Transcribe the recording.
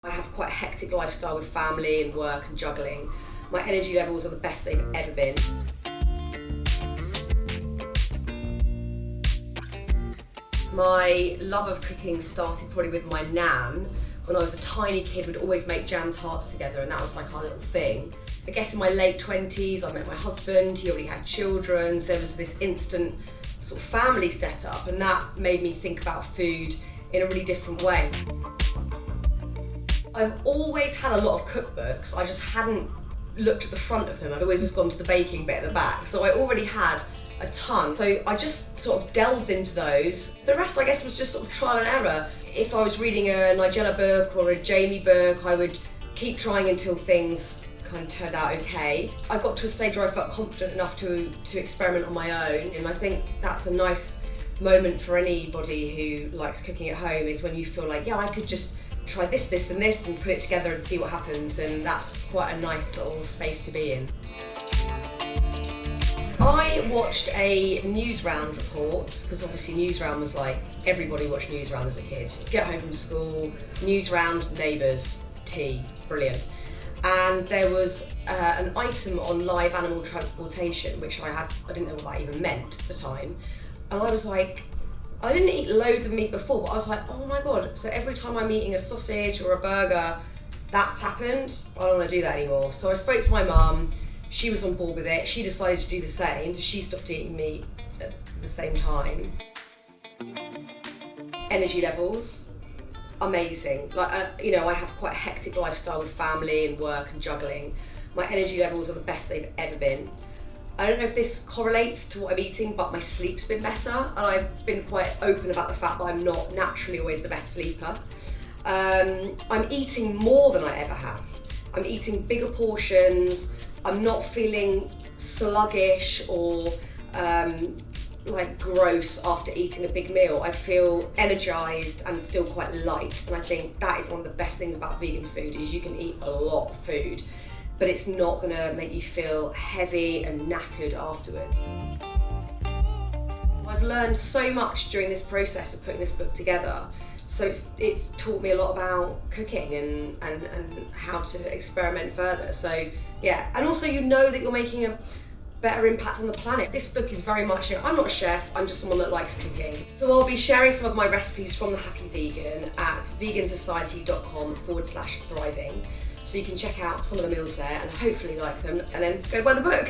I have quite a hectic lifestyle with family and work and juggling. My energy levels are the best they've ever been. My love of cooking started probably with my nan. When I was a tiny kid, we'd always make jam tarts together, and that was like our little thing. I guess in my late 20s, I met my husband, he already had children, so there was this instant sort of family setup, and that made me think about food in a really different way. I've always had a lot of cookbooks, I just hadn't looked at the front of them. I'd always just gone to the baking bit at the back, so I already had a ton. So I just sort of delved into those. The rest, I guess, was just sort of trial and error. If I was reading a Nigella book or a Jamie book, I would keep trying until things kind of turned out okay. I got to a stage where I felt confident enough to experiment on my own, and I think that's a nice moment for anybody who likes cooking at home, is when you feel like, yeah, I could just try this, this and this and put it together and see what happens, and that's quite a nice little space to be in. I watched a Newsround report, because obviously Newsround was like, everybody watched Newsround as a kid. Get home from school, Newsround, Neighbours, tea, brilliant. And there was an item on live animal transportation, which I didn't know what that even meant at the time. And I was like, I didn't eat loads of meat before, but I was like, oh my God, so every time I'm eating a sausage or a burger, that's happened? I don't want to do that anymore. So I spoke to my mum, she was on board with it, she decided to do the same, so she stopped eating meat at the same time. Energy levels, amazing. Like, I have quite a hectic lifestyle with family and work and juggling. My energy levels are the best they've ever been. I don't know if this correlates to what I'm eating, but my sleep's been better, and I've been quite open about the fact that I'm not naturally always the best sleeper. I'm eating more than I ever have. I'm eating bigger portions. I'm not feeling sluggish or like gross after eating a big meal. I feel energized and still quite light, and I think that is one of the best things about vegan food, is you can eat a lot of food, but it's not gonna make you feel heavy and knackered afterwards. I've learned so much during this process of putting this book together. So it's taught me a lot about cooking and how to experiment further. So yeah, and also you know that you're making a better impact on the planet. This book is very much, I'm not a chef, I'm just someone that likes cooking. So I'll be sharing some of my recipes from The Happy Vegan at vegansociety.com/thriving. So you can check out some of the meals there and hopefully like them, and then go buy the book.